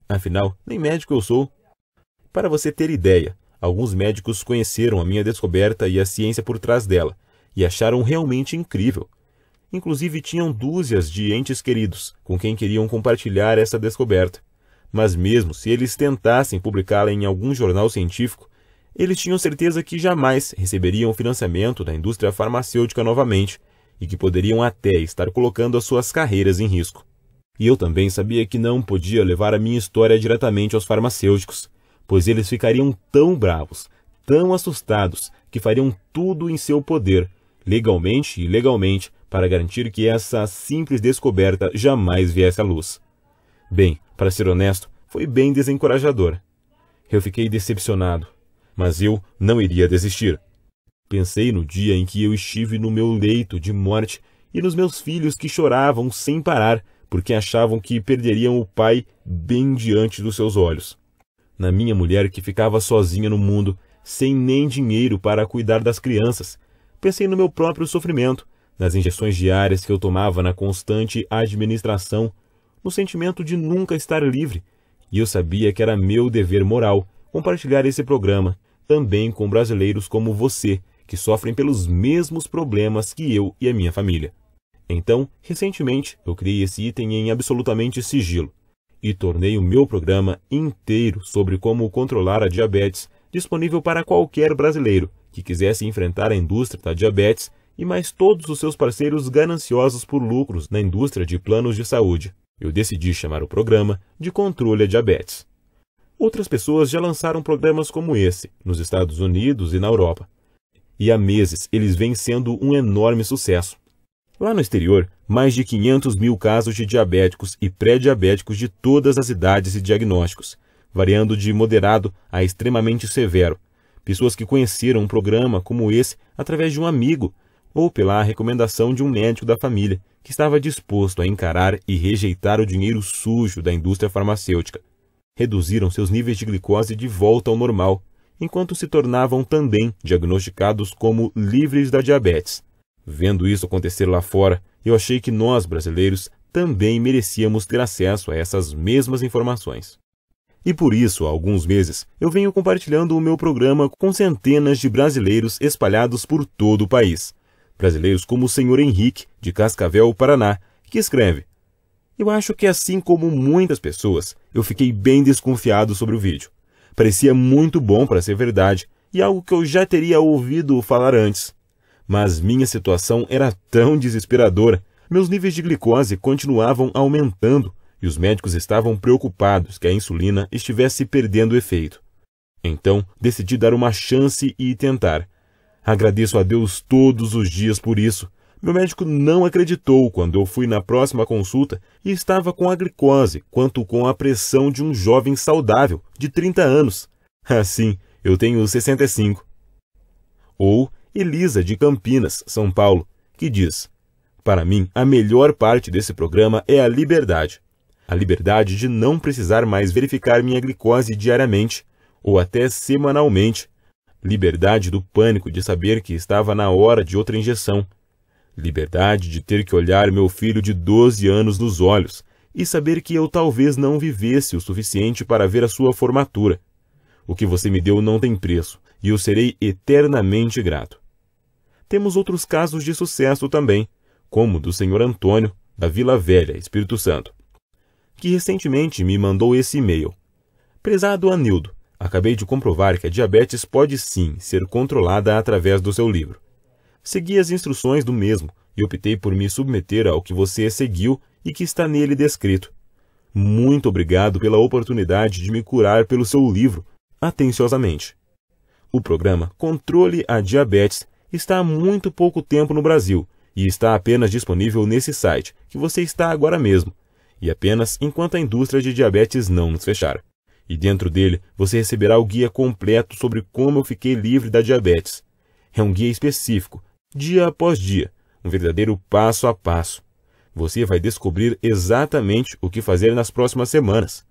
Afinal, nem médico eu sou. Para você ter ideia, alguns médicos conheceram a minha descoberta e a ciência por trás dela, e acharam realmente incrível. Inclusive tinham dúzias de entes queridos com quem queriam compartilhar essa descoberta. Mas mesmo se eles tentassem publicá-la em algum jornal científico, eles tinham certeza que jamais receberiam financiamento da indústria farmacêutica novamente, e que poderiam até estar colocando as suas carreiras em risco. E eu também sabia que não podia levar a minha história diretamente aos farmacêuticos, pois eles ficariam tão bravos, tão assustados, que fariam tudo em seu poder, legalmente e ilegalmente, para garantir que essa simples descoberta jamais viesse à luz. Bem, para ser honesto, foi bem desencorajador. Eu fiquei decepcionado, mas eu não iria desistir. Pensei no dia em que eu estive no meu leito de morte e nos meus filhos que choravam sem parar porque achavam que perderiam o pai bem diante dos seus olhos. Na minha mulher que ficava sozinha no mundo, sem nem dinheiro para cuidar das crianças. Pensei no meu próprio sofrimento, nas injeções diárias que eu tomava na constante administração, no sentimento de nunca estar livre, e eu sabia que era meu dever moral compartilhar esse programa também com brasileiros como você, que sofrem pelos mesmos problemas que eu e a minha família. Então, recentemente, eu criei esse item em absolutamente sigilo e tornei o meu programa inteiro sobre como controlar a diabetes disponível para qualquer brasileiro que quisesse enfrentar a indústria da diabetes e mais todos os seus parceiros gananciosos por lucros na indústria de planos de saúde. Eu decidi chamar o programa de Controle à Diabetes. Outras pessoas já lançaram programas como esse, nos Estados Unidos e na Europa. E há meses eles vêm sendo um enorme sucesso. Lá no exterior, mais de 500 mil casos de diabéticos e pré-diabéticos de todas as idades e diagnósticos, variando de moderado a extremamente severo. Pessoas que conheceram um programa como esse através de um amigo ou pela recomendação de um médico da família que estava disposto a encarar e rejeitar o dinheiro sujo da indústria farmacêutica. Reduziram seus níveis de glicose de volta ao normal, enquanto se tornavam também diagnosticados como livres da diabetes. Vendo isso acontecer lá fora, eu achei que nós, brasileiros, também merecíamos ter acesso a essas mesmas informações. E por isso, há alguns meses, eu venho compartilhando o meu programa com centenas de brasileiros espalhados por todo o país. Brasileiros como o Sr. Henrique, de Cascavel, Paraná, que escreve: eu acho que assim como muitas pessoas, eu fiquei bem desconfiado sobre o vídeo. Parecia muito bom para ser verdade e algo que eu já teria ouvido falar antes. Mas minha situação era tão desesperadora, meus níveis de glicose continuavam aumentando e os médicos estavam preocupados que a insulina estivesse perdendo efeito. Então, decidi dar uma chance e tentar. Agradeço a Deus todos os dias por isso. Meu médico não acreditou quando eu fui na próxima consulta e estava com a glicose quanto com a pressão de um jovem saudável de 30 anos. Assim, eu tenho 65. Ou Elisa, de Campinas, São Paulo, que diz: para mim, a melhor parte desse programa é a liberdade. A liberdade de não precisar mais verificar minha glicose diariamente, ou até semanalmente. Liberdade do pânico de saber que estava na hora de outra injeção. Liberdade de ter que olhar meu filho de 12 anos nos olhos e saber que eu talvez não vivesse o suficiente para ver a sua formatura. O que você me deu não tem preço, e eu serei eternamente grato. Temos outros casos de sucesso também, como o do Sr. Antônio, da Vila Velha, Espírito Santo, que recentemente me mandou esse e-mail. Prezado Anildo, acabei de comprovar que a diabetes pode sim ser controlada através do seu livro. Segui as instruções do mesmo e optei por me submeter ao que você seguiu e que está nele descrito. Muito obrigado pela oportunidade de me curar pelo seu livro, atenciosamente. O programa Controle à Diabetes está há muito pouco tempo no Brasil e está apenas disponível nesse site, que você está agora mesmo, e apenas enquanto a indústria de diabetes não nos fechar. E dentro dele você receberá o guia completo sobre como eu fiquei livre da diabetes. É um guia específico, dia após dia, um verdadeiro passo a passo. Você vai descobrir exatamente o que fazer nas próximas semanas.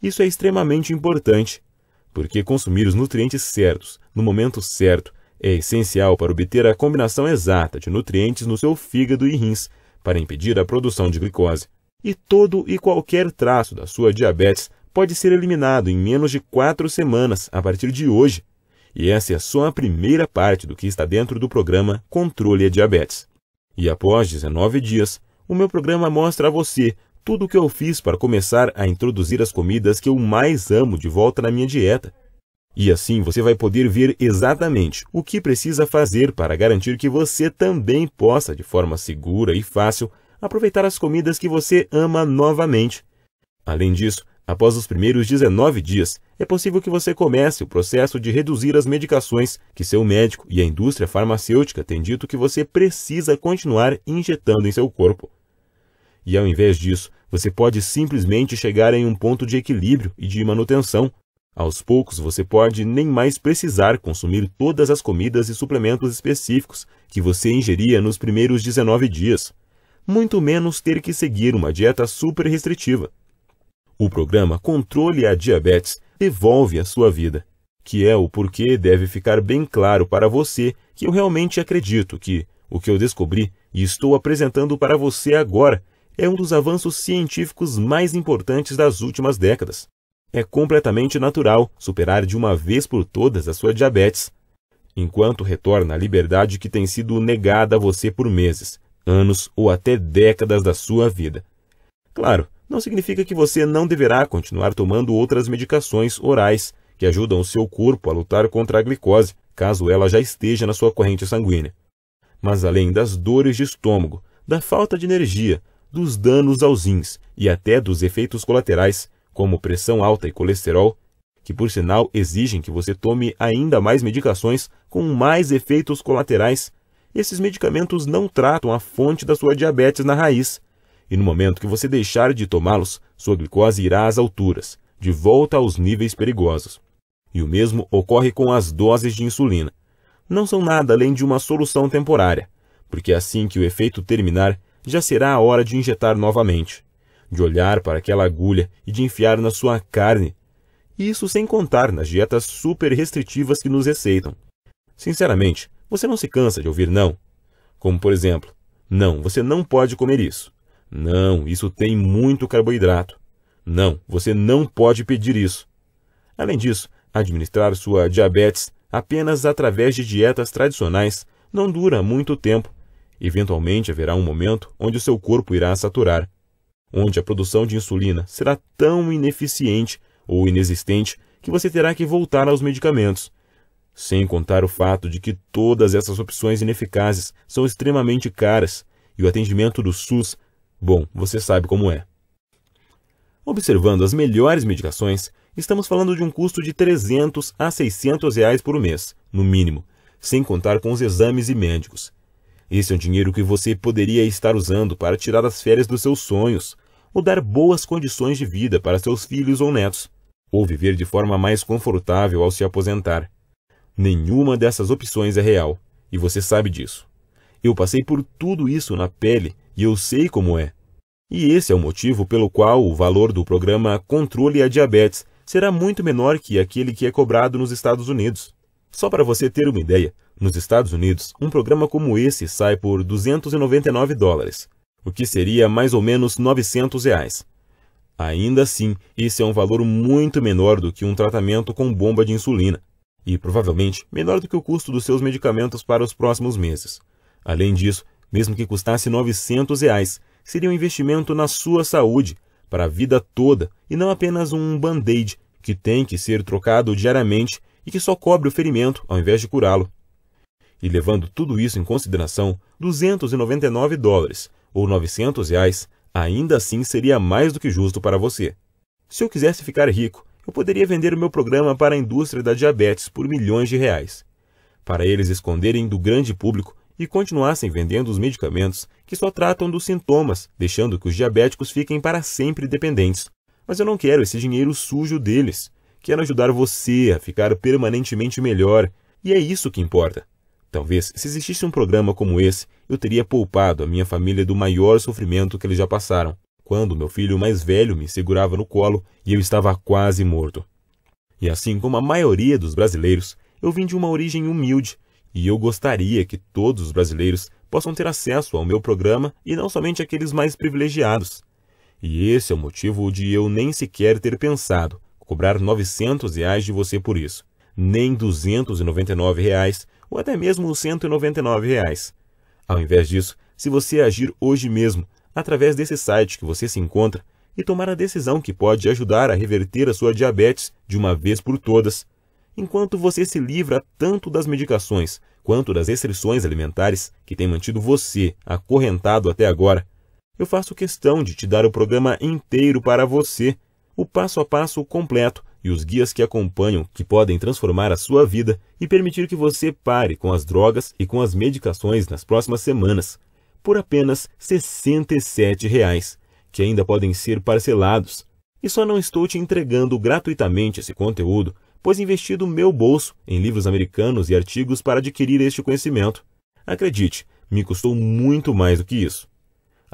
Isso é extremamente importante, porque consumir os nutrientes certos, no momento certo, é essencial para obter a combinação exata de nutrientes no seu fígado e rins, para impedir a produção de glicose. E todo e qualquer traço da sua diabetes pode ser eliminado em menos de 4 semanas a partir de hoje. E essa é só a primeira parte do que está dentro do programa Controle à Diabetes. E após 19 dias, o meu programa mostra a você tudo o que eu fiz para começar a introduzir as comidas que eu mais amo de volta na minha dieta. E assim você vai poder ver exatamente o que precisa fazer para garantir que você também possa, de forma segura e fácil, aproveitar as comidas que você ama novamente. Além disso, após os primeiros 19 dias, é possível que você comece o processo de reduzir as medicações que seu médico e a indústria farmacêutica têm dito que você precisa continuar injetando em seu corpo. E ao invés disso, você pode simplesmente chegar em um ponto de equilíbrio e de manutenção. Aos poucos, você pode nem mais precisar consumir todas as comidas e suplementos específicos que você ingeria nos primeiros 19 dias, muito menos ter que seguir uma dieta super restritiva. O programa Controle à Diabetes devolve a sua vida, que é o porquê deve ficar bem claro para você que eu realmente acredito que O que eu descobri e estou apresentando para você agora é um dos avanços científicos mais importantes das últimas décadas. É completamente natural superar de uma vez por todas a sua diabetes, enquanto retorna a liberdade que tem sido negada a você por meses, anos ou até décadas da sua vida. Claro, não significa que você não deverá continuar tomando outras medicações orais que ajudam o seu corpo a lutar contra a glicose, caso ela já esteja na sua corrente sanguínea. Mas além das dores de estômago, da falta de energia, dos danos aos rins e até dos efeitos colaterais, como pressão alta e colesterol, que por sinal exigem que você tome ainda mais medicações com mais efeitos colaterais, esses medicamentos não tratam a fonte da sua diabetes na raiz. E no momento que você deixar de tomá-los, sua glicose irá às alturas, de volta aos níveis perigosos. E o mesmo ocorre com as doses de insulina. Não são nada além de uma solução temporária, porque assim que o efeito terminar, já será a hora de injetar novamente, de olhar para aquela agulha e de enfiar na sua carne. Isso sem contar nas dietas super restritivas que nos receitam. Sinceramente, você não se cansa de ouvir não? Como por exemplo, não, você não pode comer isso. Não, isso tem muito carboidrato. Não, você não pode pedir isso. Além disso, administrar sua diabetes apenas através de dietas tradicionais não dura muito tempo. Eventualmente haverá um momento onde o seu corpo irá saturar, onde a produção de insulina será tão ineficiente ou inexistente que você terá que voltar aos medicamentos. Sem contar o fato de que todas essas opções ineficazes são extremamente caras e o atendimento do SUS, bom, você sabe como é. Observando as melhores medicações, estamos falando de um custo de R$300 a R$600 por mês, no mínimo, sem contar com os exames e médicos. Esse é um dinheiro que você poderia estar usando para tirar as férias dos seus sonhos, ou dar boas condições de vida para seus filhos ou netos, ou viver de forma mais confortável ao se aposentar. Nenhuma dessas opções é real, e você sabe disso. Eu passei por tudo isso na pele e eu sei como é. E esse é o motivo pelo qual o valor do programa Controle a Diabetes será muito menor que aquele que é cobrado nos Estados Unidos. Só para você ter uma ideia, nos Estados Unidos, um programa como esse sai por $299, o que seria mais ou menos R$900. Ainda assim, esse é um valor muito menor do que um tratamento com bomba de insulina, e provavelmente menor do que o custo dos seus medicamentos para os próximos meses. Além disso, mesmo que custasse R$900, seria um investimento na sua saúde, para a vida toda, e não apenas um band-aid que tem que ser trocado diariamente e que só cobre o ferimento ao invés de curá-lo. E levando tudo isso em consideração, $299 ou R$900 ainda assim seria mais do que justo para você. Se eu quisesse ficar rico, eu poderia vender o meu programa para a indústria da diabetes por milhões de reais, para eles esconderem do grande público e continuassem vendendo os medicamentos que só tratam dos sintomas, deixando que os diabéticos fiquem para sempre dependentes. Mas eu não quero esse dinheiro sujo deles. Quero ajudar você a ficar permanentemente melhor, e é isso que importa. Talvez, se existisse um programa como esse, eu teria poupado a minha família do maior sofrimento que eles já passaram, quando meu filho mais velho me segurava no colo e eu estava quase morto. E assim como a maioria dos brasileiros, eu vim de uma origem humilde, e eu gostaria que todos os brasileiros possam ter acesso ao meu programa e não somente aqueles mais privilegiados. E esse é o motivo de eu nem sequer ter pensado cobrar R$900 de você por isso, nem R$299 ou até mesmo R$199. Ao invés disso, se você agir hoje mesmo, através desse site que você se encontra, e tomar a decisão que pode ajudar a reverter a sua diabetes de uma vez por todas, enquanto você se livra tanto das medicações quanto das restrições alimentares que têm mantido você acorrentado até agora, eu faço questão de te dar o programa inteiro para você, o passo a passo completo e os guias que acompanham que podem transformar a sua vida e permitir que você pare com as drogas e com as medicações nas próximas semanas, por apenas R$67, que ainda podem ser parcelados. E só não estou te entregando gratuitamente esse conteúdo, pois investi do meu bolso em livros americanos e artigos para adquirir este conhecimento. Acredite, me custou muito mais do que isso.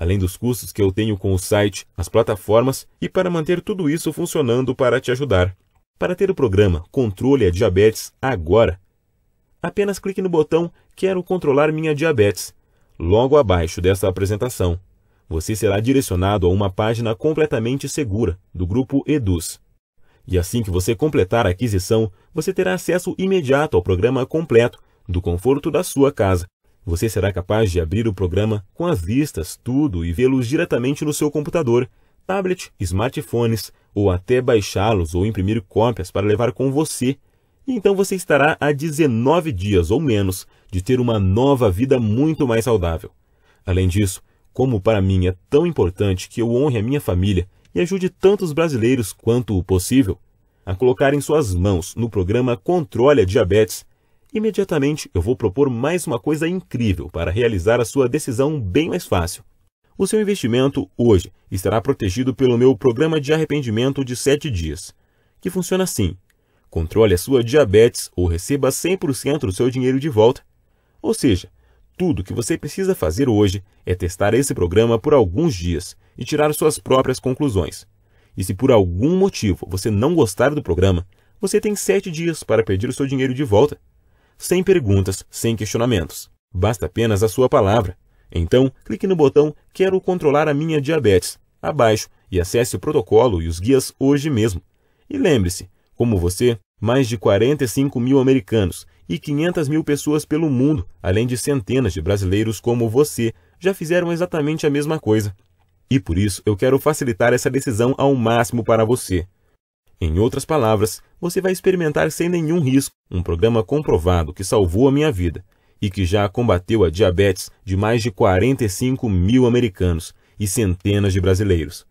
Além dos custos que eu tenho com o site, as plataformas e para manter tudo isso funcionando para te ajudar. Para ter o programa Controle a Diabetes agora, apenas clique no botão Quero controlar minha diabetes. Logo abaixo dessa apresentação, você será direcionado a uma página completamente segura do grupo Eduz. E assim que você completar a aquisição, você terá acesso imediato ao programa completo, do conforto da sua casa. Você será capaz de abrir o programa com as listas, tudo, e vê-los diretamente no seu computador, tablet, smartphones, ou até baixá-los ou imprimir cópias para levar com você. E então você estará a 19 dias ou menos de ter uma nova vida muito mais saudável. Além disso, como para mim é tão importante que eu honre a minha família e ajude tantos brasileiros quanto possível a colocar em suas mãos no programa Controle a Diabetes, imediatamente eu vou propor mais uma coisa incrível para realizar a sua decisão bem mais fácil. O seu investimento hoje estará protegido pelo meu programa de arrependimento de 7 dias, que funciona assim: controle a sua diabetes ou receba 100% do seu dinheiro de volta. Ou seja, tudo que você precisa fazer hoje é testar esse programa por alguns dias e tirar suas próprias conclusões. E se por algum motivo você não gostar do programa, você tem 7 dias para pedir o seu dinheiro de volta. Sem perguntas, sem questionamentos. Basta apenas a sua palavra. Então, clique no botão Quero controlar a minha diabetes abaixo e acesse o protocolo e os guias hoje mesmo. E lembre-se, como você, mais de 45 mil americanos e 500 mil pessoas pelo mundo, além de centenas de brasileiros como você, já fizeram exatamente a mesma coisa. E por isso eu quero facilitar essa decisão ao máximo para você. Em outras palavras, você vai experimentar sem nenhum risco um programa comprovado que salvou a minha vida e que já combateu a diabetes de mais de 45 mil americanos e centenas de brasileiros.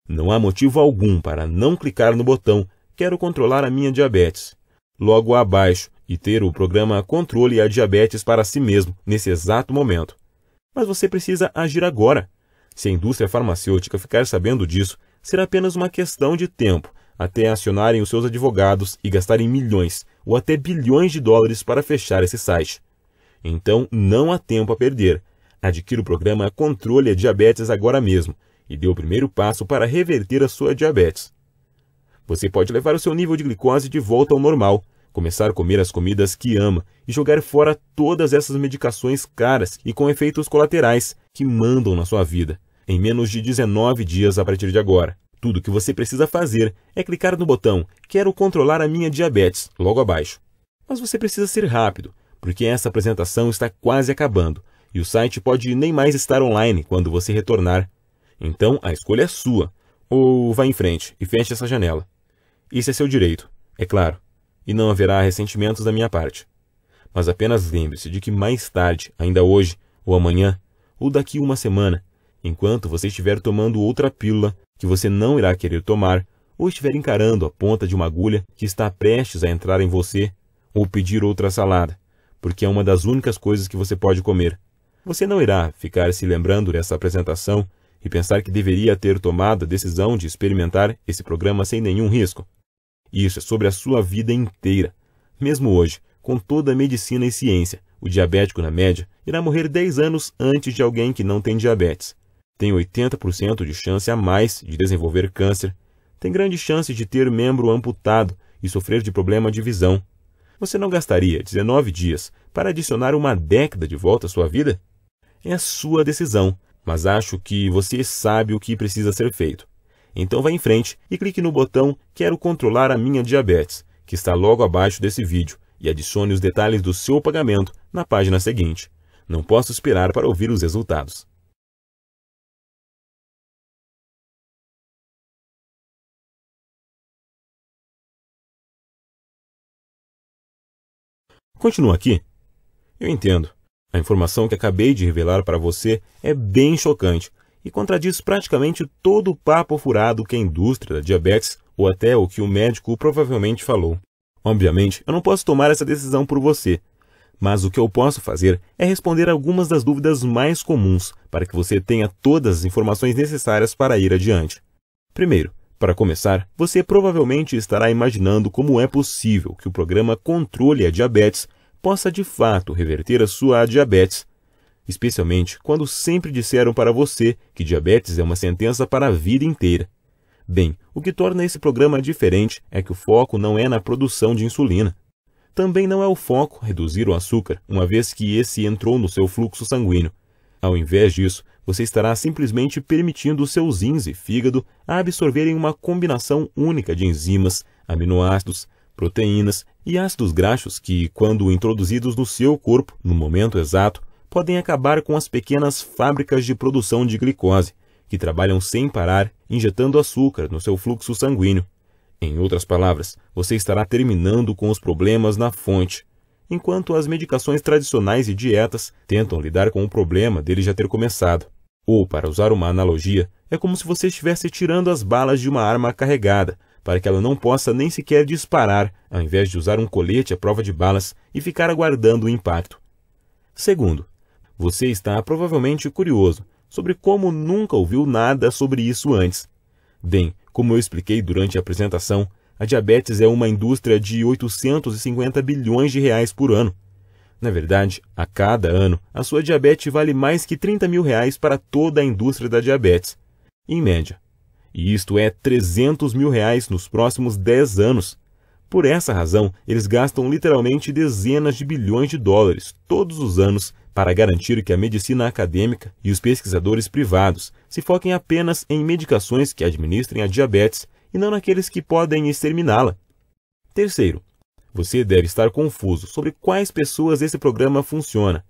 Não há motivo algum para não clicar no botão Quero controlar a minha diabetes logo abaixo e ter o programa Controle a Diabetes para si mesmo nesse exato momento. Mas você precisa agir agora. Se a indústria farmacêutica ficar sabendo disso, será apenas uma questão de tempo até acionarem os seus advogados e gastarem milhões ou até bilhões de dólares para fechar esse site. Então, não há tempo a perder. Adquira o programa Controle a Diabetes agora mesmo e dê o primeiro passo para reverter a sua diabetes. Você pode levar o seu nível de glicose de volta ao normal, começar a comer as comidas que ama e jogar fora todas essas medicações caras e com efeitos colaterais que mandam na sua vida, em menos de 19 dias a partir de agora. Tudo o que você precisa fazer é clicar no botão Quero controlar a minha diabetes logo abaixo. Mas você precisa ser rápido, porque essa apresentação está quase acabando e o site pode nem mais estar online quando você retornar. Então a escolha é sua. Ou vá em frente e feche essa janela. Isso é seu direito, é claro, e não haverá ressentimentos da minha parte. Mas apenas lembre-se de que mais tarde, ainda hoje, ou amanhã, ou daqui uma semana, enquanto você estiver tomando outra pílula que você não irá querer tomar, ou estiver encarando a ponta de uma agulha que está prestes a entrar em você, ou pedir outra salada, porque é uma das únicas coisas que você pode comer. Você não irá ficar se lembrando dessa apresentação e pensar que deveria ter tomado a decisão de experimentar esse programa sem nenhum risco. Isso é sobre a sua vida inteira. Mesmo hoje, com toda a medicina e ciência, o diabético, na média, irá morrer 10 anos antes de alguém que não tem diabetes. Tem 80% de chance a mais de desenvolver câncer. Tem grande chance de ter membro amputado e sofrer de problema de visão. Você não gastaria 19 dias para adicionar uma década de volta à sua vida? É a sua decisão, mas acho que você sabe o que precisa ser feito. Então vá em frente e clique no botão Quero controlar a minha diabetes, que está logo abaixo desse vídeo, e adicione os detalhes do seu pagamento na página seguinte. Não posso esperar para ouvir os resultados. Continua aqui? Eu entendo. A informação que acabei de revelar para você é bem chocante e contradiz praticamente todo o papo furado que a indústria da diabetes ou até o que o médico provavelmente falou. Obviamente, eu não posso tomar essa decisão por você, mas o que eu posso fazer é responder algumas das dúvidas mais comuns para que você tenha todas as informações necessárias para ir adiante. Primeiro, para começar, você provavelmente estará imaginando como é possível que o programa Controle a Diabetes possa de fato reverter a sua diabetes, especialmente quando sempre disseram para você que diabetes é uma sentença para a vida inteira. Bem, o que torna esse programa diferente é que o foco não é na produção de insulina. Também não é o foco reduzir o açúcar, uma vez que esse entrou no seu fluxo sanguíneo. Ao invés disso, você estará simplesmente permitindo seus rins e fígado a absorverem uma combinação única de enzimas, aminoácidos, proteínas e ácidos graxos que, quando introduzidos no seu corpo no momento exato, podem acabar com as pequenas fábricas de produção de glicose, que trabalham sem parar, injetando açúcar no seu fluxo sanguíneo. Em outras palavras, você estará terminando com os problemas na fonte, enquanto as medicações tradicionais e dietas tentam lidar com o problema dele já ter começado. Ou, para usar uma analogia, é como se você estivesse tirando as balas de uma arma carregada, para que ela não possa nem sequer disparar, ao invés de usar um colete à prova de balas e ficar aguardando o impacto. Segundo, você está provavelmente curioso sobre como nunca ouviu nada sobre isso antes. Bem, como eu expliquei durante a apresentação, a diabetes é uma indústria de 850 bilhões de reais por ano. Na verdade, a cada ano, a sua diabetes vale mais que 30 mil reais para toda a indústria da diabetes, em média. E isto é 300 mil reais nos próximos 10 anos. Por essa razão, eles gastam literalmente dezenas de bilhões de dólares todos os anos para garantir que a medicina acadêmica e os pesquisadores privados se foquem apenas em medicações que administrem a diabetes e não naqueles que podem exterminá-la. Terceiro, você deve estar confuso sobre quais pessoas esse programa funciona.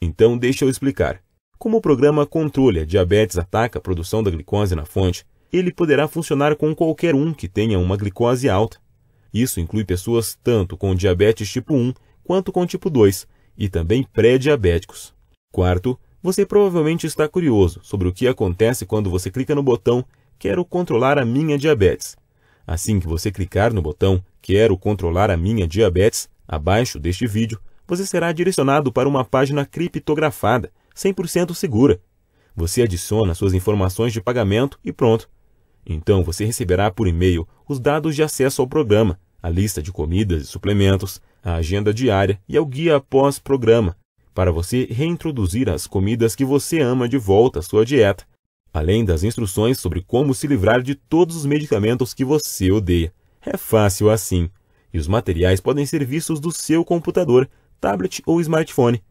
Então, deixa eu explicar. Como o programa Controle a Diabetes ataca a produção da glicose na fonte, ele poderá funcionar com qualquer um que tenha uma glicose alta. Isso inclui pessoas tanto com diabetes tipo 1 quanto com tipo 2, e também pré-diabéticos. Quarto, você provavelmente está curioso sobre o que acontece quando você clica no botão Quero controlar a minha diabetes. Assim que você clicar no botão Quero controlar a minha diabetes, abaixo deste vídeo, você será direcionado para uma página criptografada, 100% segura. Você adiciona suas informações de pagamento e pronto. Então você receberá por e-mail os dados de acesso ao programa, a lista de comidas e suplementos, a agenda diária e ao guia pós-programa, para você reintroduzir as comidas que você ama de volta à sua dieta, além das instruções sobre como se livrar de todos os medicamentos que você odeia. É fácil assim, e os materiais podem ser vistos do seu computador, tablet ou smartphone.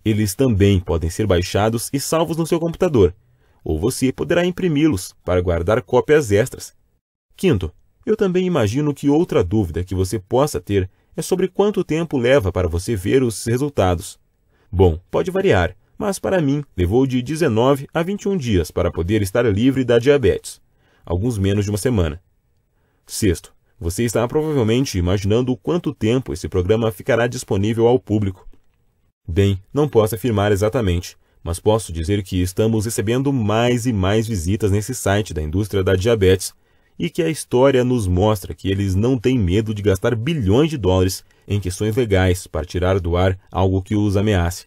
Eles também podem ser baixados e salvos no seu computador, ou você poderá imprimi-los para guardar cópias extras. Quinto, eu também imagino que outra dúvida que você possa ter é sobre quanto tempo leva para você ver os resultados. Bom, pode variar, mas para mim levou de 19 a 21 dias para poder estar livre da diabetes, alguns menos de uma semana. Sexto, você está provavelmente imaginando quanto tempo esse programa ficará disponível ao público. Bem, não posso afirmar exatamente, mas posso dizer que estamos recebendo mais e mais visitas nesse site da indústria da diabetes, e que a história nos mostra que eles não têm medo de gastar bilhões de dólares em questões legais para tirar do ar algo que os ameace.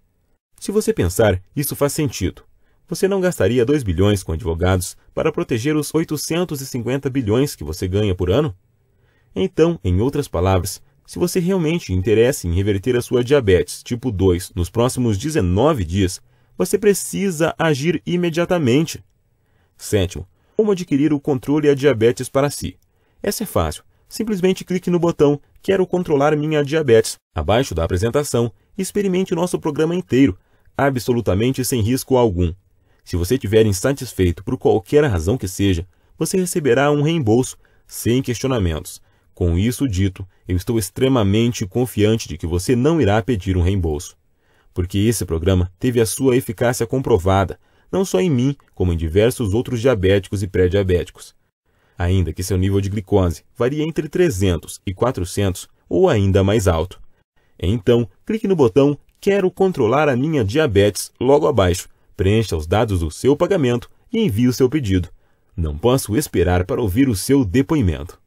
Se você pensar, isso faz sentido. Você não gastaria 2 bilhões com advogados para proteger os 850 bilhões que você ganha por ano? Então, em outras palavras, se você realmente interessa em reverter a sua diabetes tipo 2 nos próximos 19 dias, você precisa agir imediatamente. Sétimo, como adquirir o controle a diabetes para si. Essa é fácil. Simplesmente clique no botão Quero controlar minha diabetes, abaixo da apresentação, e experimente o nosso programa inteiro, absolutamente sem risco algum. Se você estiver insatisfeito por qualquer razão que seja, você receberá um reembolso, sem questionamentos. Com isso dito, eu estou extremamente confiante de que você não irá pedir um reembolso. Porque esse programa teve a sua eficácia comprovada, não só em mim, como em diversos outros diabéticos e pré-diabéticos. Ainda que seu nível de glicose varie entre 300 e 400 ou ainda mais alto. Então, clique no botão Quero controlar a minha diabetes logo abaixo, preencha os dados do seu pagamento e envie o seu pedido. Não posso esperar para ouvir o seu depoimento.